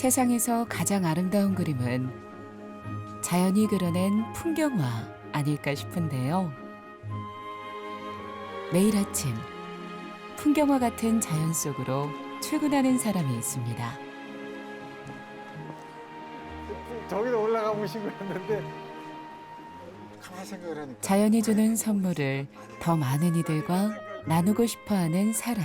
세상에서 가장 아름다운 그림은 자연이 그려낸 풍경화 아닐까 싶은데요. 매일 아침 풍경화 같은 자연 속으로 출근하는 사람이 있습니다. 저기도 올라가 보신 거였는데 가만히 생각을 하니까 자연이 주는 선물을 더 많은 이들과 나누고 싶어하는 사람.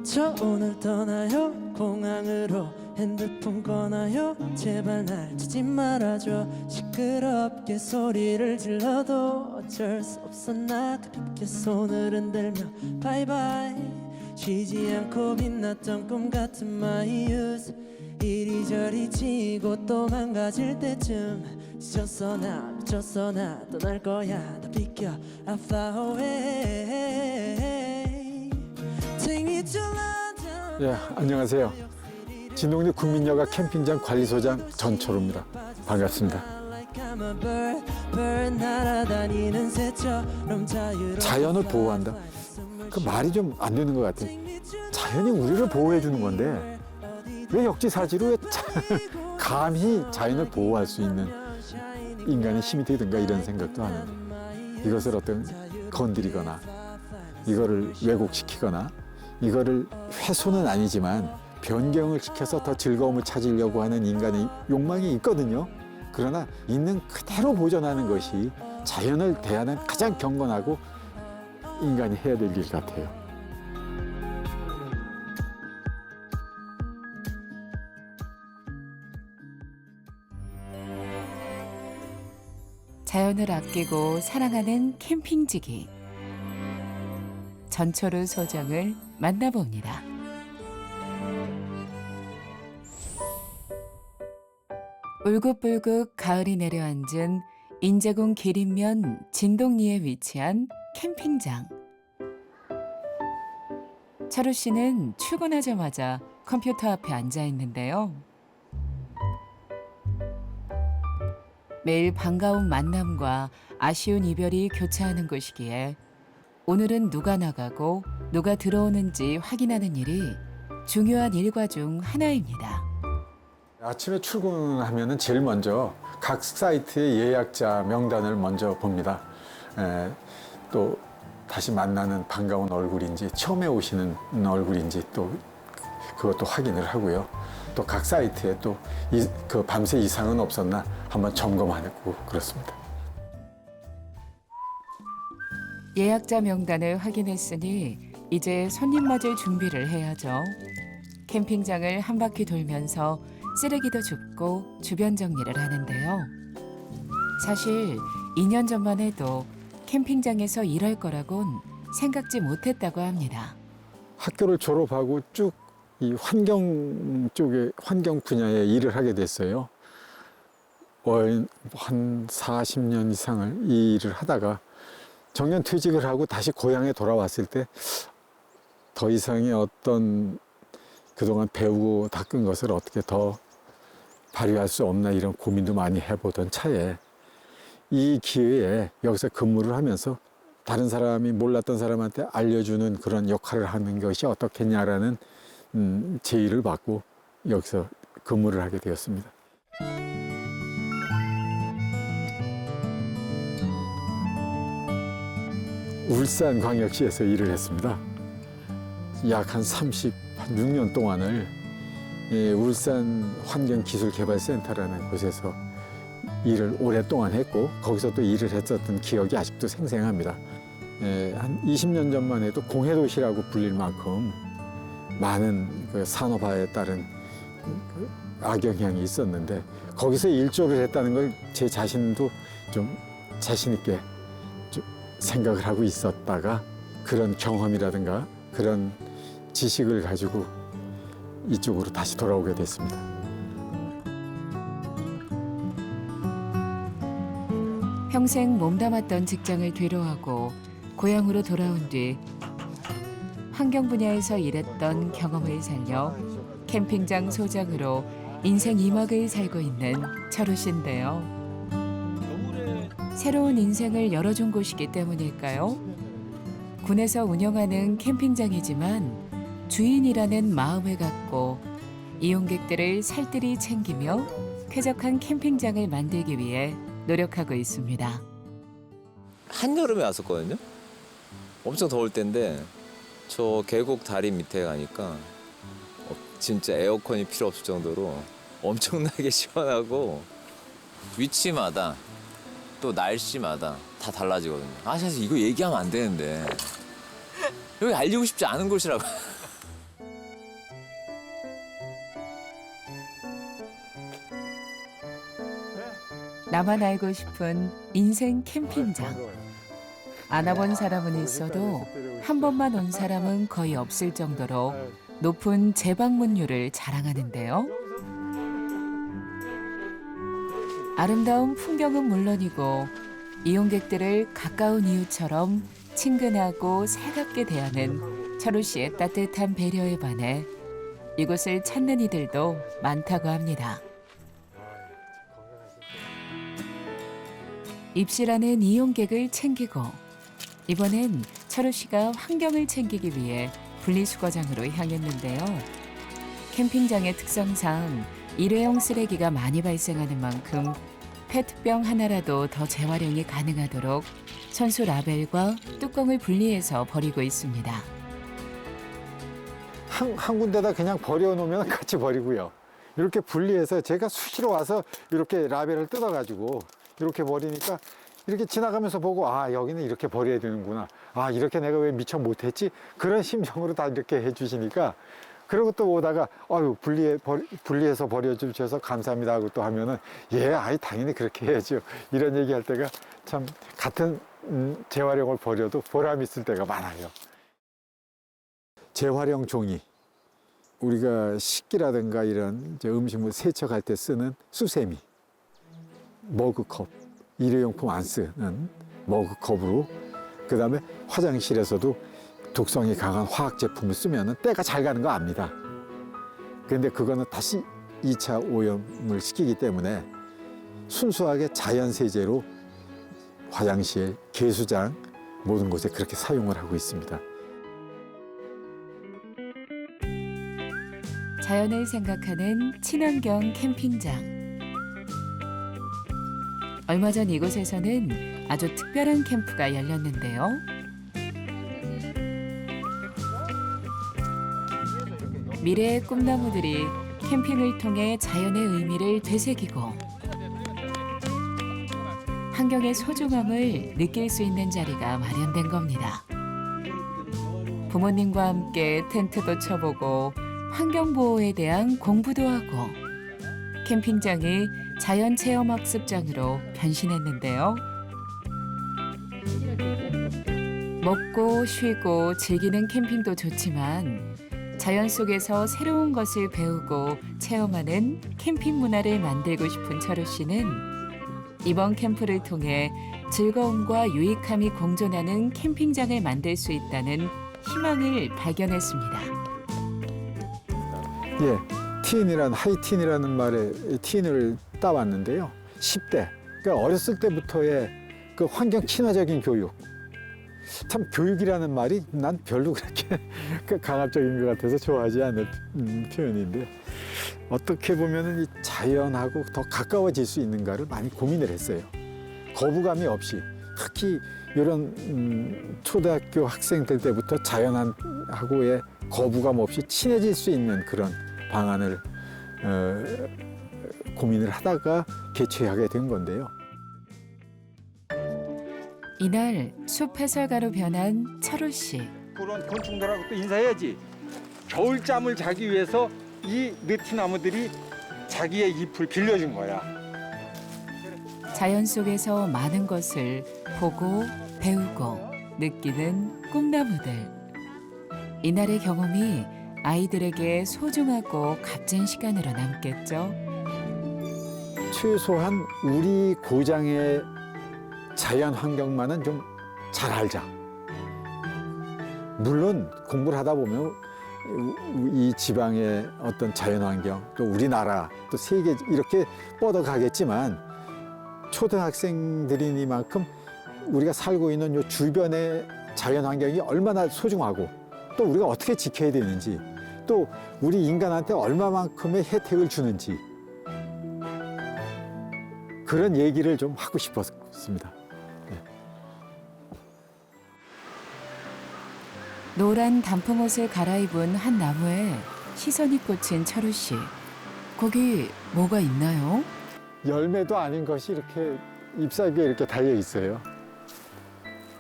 저 오늘 떠나요 공항으로 핸드폰 꺼나요 제발 날 찾지 말아줘 시끄럽게 소리를 질러도 어쩔 수 없어 나 가볍게 손을 흔들며 바이바이 쉬지 않고 빛났던 꿈 같은 my youth 이리저리 지고 또 망가질 때쯤 지쳤어 나 미쳤어 나 떠날 거야 나 비켜 I fly away Take me to London 예, 안녕하세요. 진동리 국민여가 캠핑장 관리소장 전철우입니다. 반갑습니다. 자연을 보호한다. 그 말이 좀 안 되는 것 같아요. 자연이 우리를 보호해 주는 건데 왜 역지사지로 왜 감히 자연을 보호할 수 있는 인간의 힘이 되든가 이런 생각도 하는데 이것을 어떤 건드리거나 이거를 왜곡시키거나 이거를 훼손은 아니지만 변경을 시켜서 더 즐거움을 찾으려고 하는 인간의 욕망이 있거든요. 그러나 있는 그대로 보존하는 것이 자연을 대하는 가장 경건하고 인간이 해야 될 일 같아요. 자연을 아끼고 사랑하는 캠핑지기. 전철우 소장을 만나봅니다. 울긋불긋 가을이 내려앉은 인제군 기린면 진동리에 위치한 캠핑장. 철우 씨는 출근하자마자 컴퓨터 앞에 앉아 있는데요. 매일 반가운 만남과 아쉬운 이별이 교차하는 곳이기에 오늘은 누가 나가고 누가 들어오는지 확인하는 일이 중요한 일과 중 하나입니다. 아침에 출근하면 제일 먼저 각 사이트의 예약자 명단을 먼저 봅니다. 또 다시 만나는 반가운 얼굴인지 처음에 오시는 얼굴인지 또 그것도 확인을 하고요. 또 각 사이트에 또 그 밤새 이상은 없었나 한번 점검하고 그렇습니다. 예약자 명단을 확인했으니 이제 손님 맞을 준비를 해야죠. 캠핑장을 한 바퀴 돌면서 쓰레기도 줍고 주변 정리를 하는데요. 사실 2년 전만 해도 캠핑장에서 일할 거라곤 생각지 못했다고 합니다. 학교를 졸업하고 쭉 이 환경 쪽에 환경 분야에 일을 하게 됐어요. 한 40년 이상을 이 일을 하다가 정년 퇴직을 하고 다시 고향에 돌아왔을 때 더 이상의 어떤 그동안 배우고 닦은 것을 어떻게 더 발휘할 수 없나 이런 고민도 많이 해보던 차에 이 기회에 여기서 근무를 하면서 다른 사람이 몰랐던 사람한테 알려주는 그런 역할을 하는 것이 어떻겠냐라는 제의를 받고 여기서 근무를 하게 되었습니다. 울산광역시에서 일을 했습니다. 약 한 36년 동안을 울산 환경기술개발센터라는 곳에서 일을 오랫동안 했고 거기서 또 일을 했었던 기억이 아직도 생생합니다. 한 20년 전만 해도 공해도시라고 불릴 만큼 많은 그 산업화에 따른 그 악영향이 있었는데 거기서 일조를 했다는 걸 제 자신도 좀 자신 있게 좀 생각을 하고 있었다가 그런 경험이라든가 그런 지식을 가지고 이쪽으로 다시 돌아오게 됐습니다. 평생 몸담았던 직장을 뒤로하고 고향으로 돌아온 뒤 환경 분야에서 일했던 경험을 살려 캠핑장 소장으로 인생 2막을 살고 있는 철우 씨인데요. 새로운 인생을 열어준 곳이기 때문일까요? 군에서 운영하는 캠핑장이지만 주인이라는 마음을 갖고 이용객들을 살뜰히 챙기며 쾌적한 캠핑장을 만들기 위해 노력하고 있습니다. 한여름에 왔었거든요. 엄청 더울 때인데 저 계곡 다리 밑에 가니까 진짜 에어컨이 필요 없을 정도로 엄청나게 시원하고 위치마다 또 날씨마다 다 달라지거든요. 아, 사실 이거 얘기하면 안 되는데 여기 알리고 싶지 않은 곳이라고. 나만 알고 싶은 인생 캠핑장. 안 와본 사람은 있어도 한 번만 온 사람은 거의 없을 정도로 높은 재방문율을 자랑하는데요. 아름다운 풍경은 물론이고 이용객들을 가까운 이웃처럼 친근하고 살갑게 대하는 철우 씨의 따뜻한 배려에 반해 이곳을 찾는 이들도 많다고 합니다. 입실하는 이용객을 챙기고 이번엔 철우 씨가 환경을 챙기기 위해 분리수거장으로 향했는데요. 캠핑장의 특성상 일회용 쓰레기가 많이 발생하는 만큼 페트병 하나라도 더 재활용이 가능하도록 선수 라벨과 뚜껑을 분리해서 버리고 있습니다. 한 군데다 그냥 버려놓으면 같이 버리고요. 이렇게 분리해서 제가 수시로 와서 이렇게 라벨을 뜯어가지고 이렇게 버리니까 이렇게 지나가면서 보고 아 여기는 이렇게 버려야 되는구나. 아 이렇게 내가 왜 미처 못했지? 그런 심정으로 다 이렇게 해주시니까 그리고 또 오다가 아유 분리해서 버려주셔서 감사합니다 하고 또 하면은 예 아이 당연히 그렇게 해야죠. 이런 얘기할 때가 참 같은 재활용을 버려도 보람 있을 때가 많아요. 재활용 종이 우리가 식기라든가 이런 음식물 세척할 때 쓰는 수세미 머그컵 일회용품 안 쓰는 머그컵으로 그다음에 화장실에서도 독성이 강한 화학 제품을 쓰면 때가 잘 가는 거 압니다. 그런데 그거는 다시 2차 오염을 시키기 때문에 순수하게 자연 세제로 화장실, 개수장 모든 곳에 그렇게 사용을 하고 있습니다. 자연을 생각하는 친환경 캠핑장. 얼마 전 이곳에서는 아주 특별한 캠프가 열렸는데요. 미래의 꿈나무들이 캠핑을 통해 자연의 의미를 되새기고 환경의 소중함을 느낄 수 있는 자리가 마련된 겁니다. 부모님과 함께 텐트도 쳐보고 환경보호에 대한 공부도 하고 캠핑장이 자연체험학습장으로 변신했는데요. 먹고 쉬고 즐기는 캠핑도 좋지만 자연 속에서 새로운 것을 배우고 체험하는 캠핑 문화를 만들고 싶은 철우 씨는 이번 캠프를 통해 즐거움과 유익함이 공존하는 캠핑장을 만들 수 있다는 희망을 발견했습니다. 예, TN이라는 하이틴이라는 말에 TN을 따왔는데요. 10대, 그러니까 어렸을 때부터의 그 환경 친화적인 교육. 참 교육이라는 말이 난 별로 그렇게 강압적인 것 같아서 좋아하지 않는 표현인데 어떻게 보면 이 자연하고 더 가까워질 수 있는가를 많이 고민을 했어요. 거부감이 없이 특히 이런 초등학교 학생들 때부터 자연하고의 거부감 없이 친해질 수 있는 그런 방안을 고민을 하다가 개최하게 된 건데요. 이날 숲 해설가로 변한 철우 씨. 그런 곤충들하고 또 인사해야지. 겨울잠을 자기 위해서 이 느티나무들이 자기의 잎을 빌려준 거야. 자연 속에서 많은 것을 보고 배우고 느끼는 꿈나무들. 이날의 경험이 아이들에게 소중하고 값진 시간으로 남겠죠. 최소한 우리 고장의 자연 환경만은 좀 잘 알자. 물론 공부를 하다 보면 이 지방의 어떤 자연 환경, 또 우리나라, 또 세계 이렇게 뻗어가겠지만 초등학생들이니만큼 우리가 살고 있는 요 주변의 자연 환경이 얼마나 소중하고 또 우리가 어떻게 지켜야 되는지 또 우리 인간한테 얼마만큼의 혜택을 주는지 그런 얘기를 좀 하고 싶었습니다. 노란 단풍옷을 갈아입은 한 나무에 시선이 꽂힌 철우 씨. 거기 뭐가 있나요? 열매도 아닌 것이 이렇게 잎사귀에 이렇게 달려 있어요.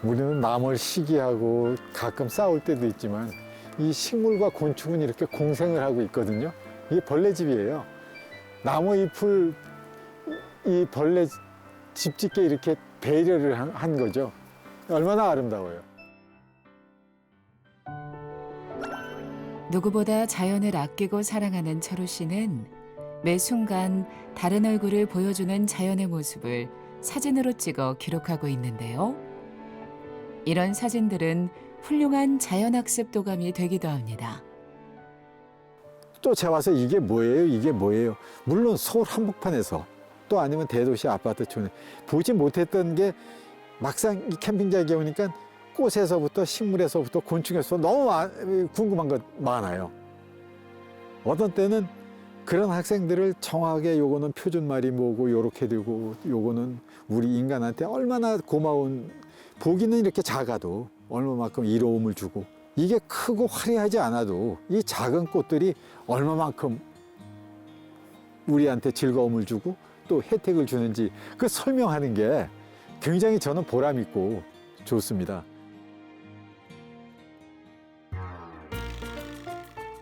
우리는 남을 시기하고 가끔 싸울 때도 있지만 이 식물과 곤충은 이렇게 공생을 하고 있거든요. 이게 벌레집이에요. 나무 잎을 이 벌레 집 짓게 이렇게 배려를 한 거죠. 얼마나 아름다워요. 누구보다 자연을 아끼고 사랑하는 철우 씨는 매 순간 다른 얼굴을 보여주는 자연의 모습을 사진으로 찍어 기록하고 있는데요. 이런 사진들은 훌륭한 자연학습 도감이 되기도 합니다. 또 제가 와서 이게 뭐예요? 이게 뭐예요? 물론 서울 한복판에서 또 아니면 대도시 아파트촌에 보지 못했던 게 막상 이 캠핑장에 오니까 꽃에서부터 식물에서부터 곤충에서 너무 궁금한 것 많아요. 어떤 때는 그런 학생들을 정확하게 요거는 표준말이 뭐고 요렇게 되고 요거는 우리 인간한테 얼마나 고마운 보기는 이렇게 작아도 얼마만큼 이로움을 주고 이게 크고 화려하지 않아도 이 작은 꽃들이 얼마만큼 우리한테 즐거움을 주고 또 혜택을 주는지 그 설명하는 게 굉장히 저는 보람 있고 좋습니다.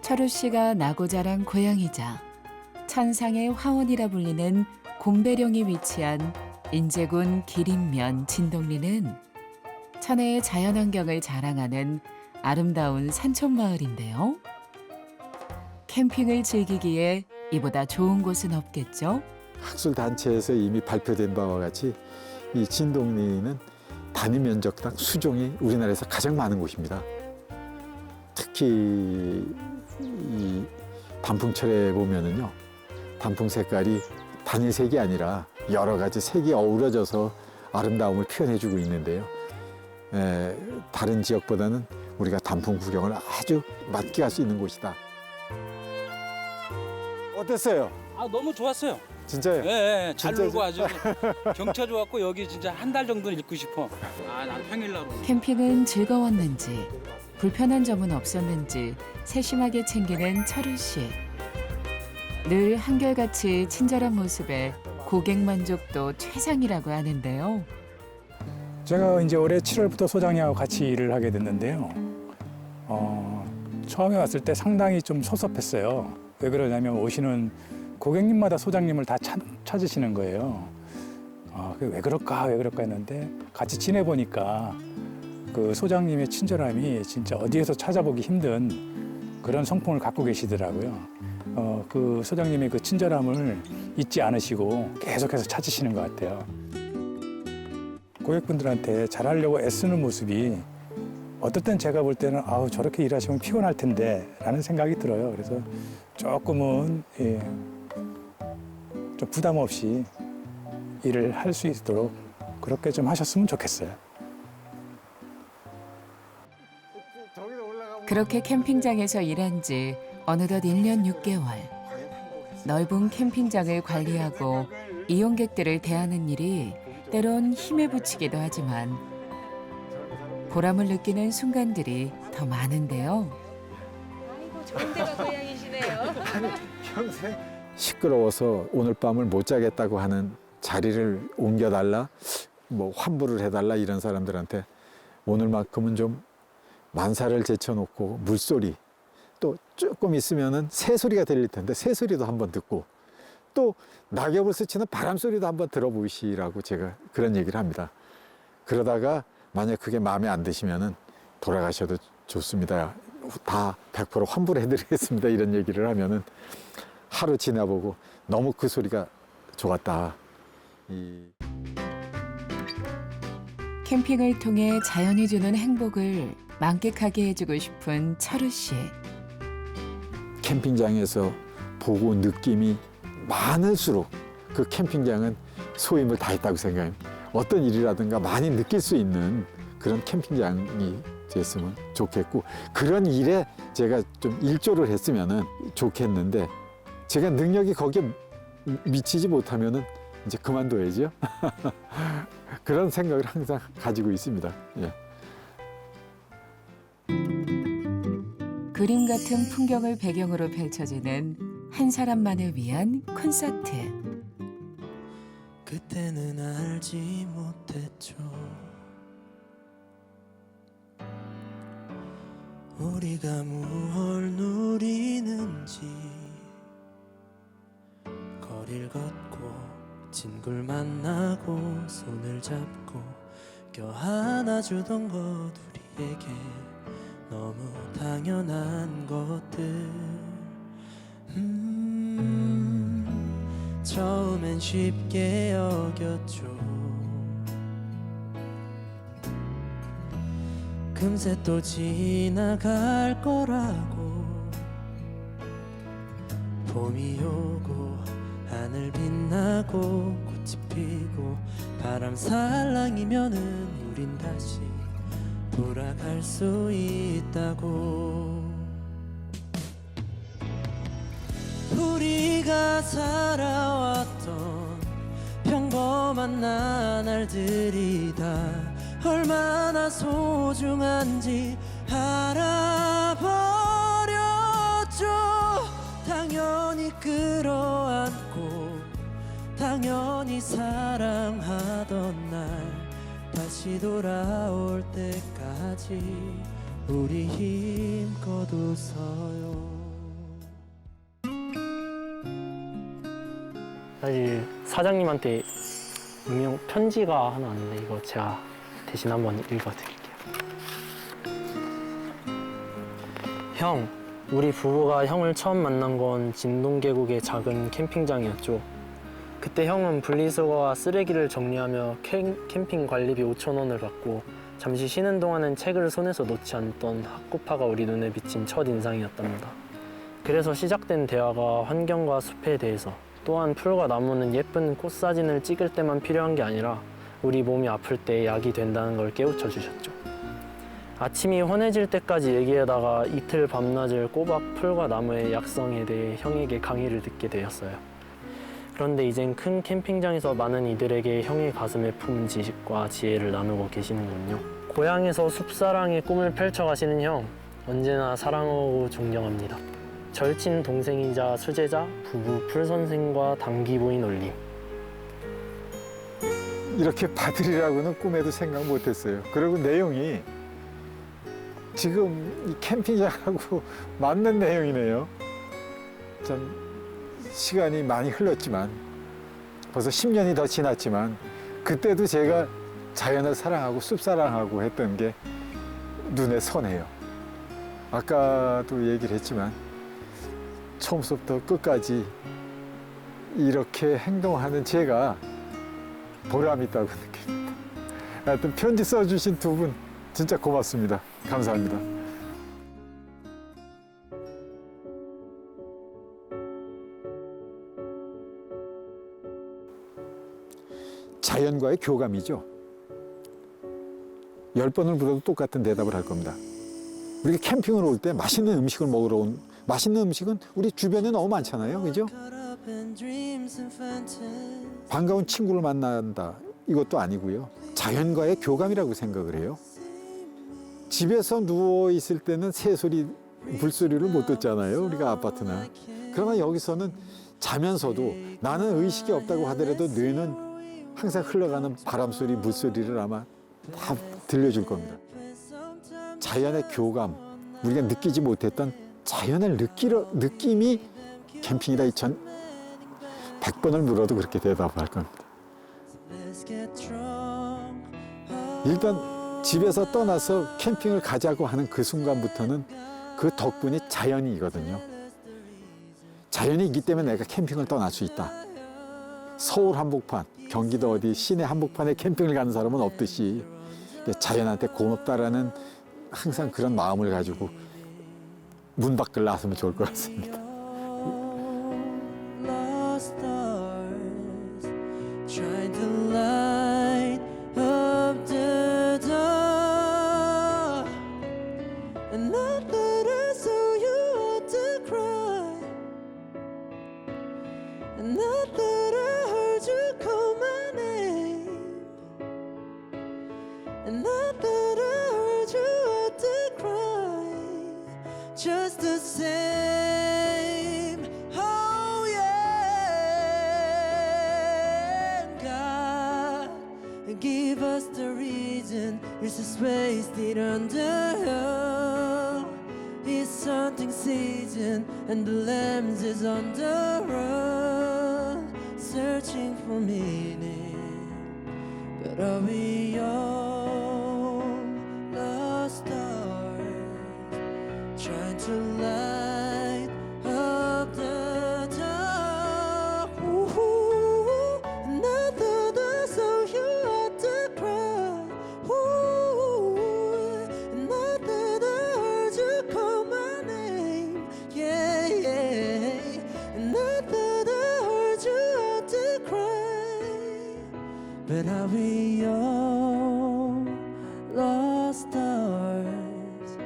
철우 씨가 나고 자란 고향이자 천상의 화원이라 불리는 곰배령이 위치한 인제군 기린면 진동리는 천혜의 자연환경을 자랑하는 아름다운 산촌마을인데요. 캠핑을 즐기기에 이보다 좋은 곳은 없겠죠? 학술단체에서 이미 발표된 바와 같이 이 진동리는 단위 면적당 수종이 우리나라에서 가장 많은 곳입니다. 특히 이 단풍철에 보면은요, 단풍 색깔이 단일색이 아니라 여러 가지 색이 어우러져서 아름다움을 표현해주고 있는데요. 다른 지역보다는 우리가 단풍 구경을 아주 맛게 할 수 있는 곳이다. 어땠어요? 아 너무 좋았어요. 진짜요? 예, 잘 진짜 놀고 아주 경치가 좋았고 여기 진짜 한 달 정도는 있고 싶어. 난 평일날 오는. 캠핑은 즐거웠는지 불편한 점은 없었는지 세심하게 챙기는 철우 씨. 늘 한결같이 친절한 모습에 고객 만족도 최상이라고 하는데요. 제가 이제 올해 7월부터 소장님하고 같이 일을 하게 됐는데요. 처음에 왔을 때 상당히 좀 섭섭했어요. 왜 그러냐면 오시는 고객님마다 소장님을 다 찾으시는 거예요. 왜 그럴까 했는데 같이 지내보니까 그 소장님의 친절함이 진짜 어디에서 찾아보기 힘든 그런 성품을 갖고 계시더라고요. 그 소장님의 그 친절함을 잊지 않으시고 계속해서 찾으시는 것 같아요. 고객분들한테 잘하려고 애쓰는 모습이 어떨 땐 제가 볼 때는 아우 저렇게 일하시면 피곤할 텐데 라는 생각이 들어요. 그래서 조금은 좀 부담 없이 일을 할 수 있도록 그렇게 좀 하셨으면 좋겠어요. 그렇게 캠핑장에서 일한 지 어느덧 1년 6개월. 넓은 캠핑장을 관리하고 이용객들을 대하는 일이 때론 힘에 부치기도 하지만 보람을 느끼는 순간들이 더 많은데요. 아이고 좋은 데가 고향이시네요. 평생 시끄러워서 오늘 밤을 못 자겠다고 하는 자리를 옮겨달라, 뭐 환불을 해달라 이런 사람들한테 오늘만큼은 좀 만사를 제쳐놓고 물소리 또 조금 있으면은 새소리가 들릴 텐데 새소리도 한번 듣고 또 낙엽을 스치는 바람소리도 한번 들어보시라고 제가 그런 얘기를 합니다. 그러다가 만약 그게 마음에 안 드시면은 돌아가셔도 좋습니다. 다 100% 환불해드리겠습니다. 이런 얘기를 하면은 하루 지나보고 너무 그 소리가 좋았다. 캠핑을 통해 자연이 주는 행복을 만끽하게 해주고 싶은 철우 씨. 캠핑장에서 보고 느낌이 많을수록 그 캠핑장은 소임을 다했다고 생각합니다. 어떤 일이라든가 많이 느낄 수 있는 그런 캠핑장이 됐으면 좋겠고, 그런 일에 제가 좀 일조를 했으면 좋겠는데, 제가 능력이 거기에 미치지 못하면은 이제 그만둬야죠. 그런 생각을 항상 가지고 있습니다. 예. 그림 같은 풍경을 배경으로 펼쳐지는 한 사람만을 위한 콘서트. 그때는 알지 못했죠. 우리가 무얼 누리는지. 거리를 걷고 친구를 만나고 손을 잡고 껴안아주던 것 우리에게 너무 당연한 것들. 처음엔 쉽게 여겼죠. 금세 또 지나갈 거라고. 봄이 오고 하늘 빛나고 꽃이 피고 바람 살랑이면은 우린 다시 돌아갈 수 있다고. 우리가 살아왔던 평범한 나날들이 다 얼마나 소중한지 알아버렸죠. 당연히 끌어안고 당연히 사랑하던 날 다시 돌아올 때까지 우리 힘껏 웃어요. 사실 사장님한테 익명 편지가 하나 왔는데 이거 제가 대신 한번 읽어드릴게요. 형, 우리 부부가 형을 처음 만난 건 진동계곡의 작은 캠핑장이었죠. 그때 형은 분리수거와 쓰레기를 정리하며 캠핑 관리비 5,000원을 받고 잠시 쉬는 동안은 책을 손에서 놓지 않던 학구파가 우리 눈에 비친 첫인상이었답니다. 그래서 시작된 대화가 환경과 숲에 대해서, 또한 풀과 나무는 예쁜 꽃사진을 찍을 때만 필요한 게 아니라 우리 몸이 아플 때 약이 된다는 걸 깨우쳐 주셨죠. 아침이 환해질 때까지 얘기하다가 이틀 밤낮을 꼬박 풀과 나무의 약성에 대해 형에게 강의를 듣게 되었어요. 그런데 이젠 큰 캠핑장에서 많은 이들에게 형의 가슴에 품은 지식과 지혜를 나누고 계시는군요. 고향에서 숲사랑의 꿈을 펼쳐가시는 형, 언제나 사랑하고 존경합니다. 절친 동생이자 수제자, 부부 풀선생과 단기부인 올림. 이렇게 받으리라고는 꿈에도 생각 못했어요. 그리고 내용이 지금 이 캠핑장하고 맞는 내용이네요. 참 시간이 많이 흘렀지만, 벌써 10년이 더 지났지만, 그때도 제가 자연을 사랑하고 숲사랑하고 했던 게 눈에 선해요. 아까도 얘기를 했지만 처음부터 끝까지 이렇게 행동하는 제가 보람 있다고 느낍니다. 하여튼 편지 써주신 두 분 진짜 고맙습니다. 감사합니다. 자연과의 교감이죠. 10번을 물어도 똑같은 대답을 할 겁니다. 우리가 캠핑을 올 때 맛있는 음식을 먹으러 온, 맛있는 음식은 우리 주변에 너무 많잖아요. 그죠? 반가운 친구를 만난다, 이것도 아니고요. 자연과의 교감이라고 생각을 해요. 집에서 누워 있을 때는 새소리, 물소리를 못 듣잖아요. 우리가 아파트나. 그러나 여기서는 자면서도 나는 의식이 없다고 하더라도 뇌는 항상 흘러가는 바람소리, 물소리를 아마 다 들려줄 겁니다. 자연의 교감, 우리가 느끼지 못했던 자연을 느낌이 캠핑이다. 100번을 물어도 그렇게 대답할 겁니다. 일단 집에서 떠나서 캠핑을 가자고 하는 그 순간부터는 그 덕분이 자연이거든요. 자연이 있기 때문에 내가 캠핑을 떠날 수 있다. 서울 한복판, 경기도 어디 시내 한복판에 캠핑을 가는 사람은 없듯이 자연한테 고맙다라는 항상 그런 마음을 가지고 문 밖을 나서면 좋을 것 같습니다. Lost stars, tried And I thought I heard you had to cry just the same. Oh yeah, God, give us the reason. It's just wasted under you. It's hunting season and the lambs is on the run, searching for meaning. But are we all lost stars, trying to light up the dark? Ooh, and I thought I saw you had to cry. Ooh, and I thought I heard you call my name. Yeah, yeah. And I thought I heard you had to cry. But are we all lost stars,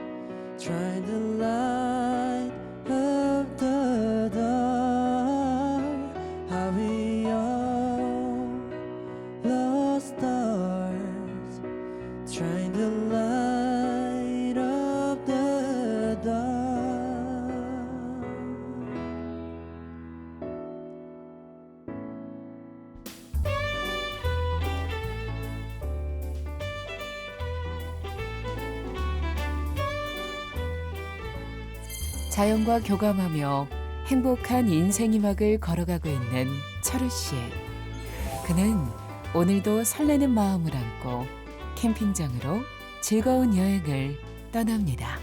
trying to light up the dark? Are we all lost stars, trying to light up the dark? 자연과 교감하며 행복한 인생 이막을 걸어가고 있는 철우 씨. 그는 오늘도 설레는 마음을 안고 캠핑장으로 즐거운 여행을 떠납니다.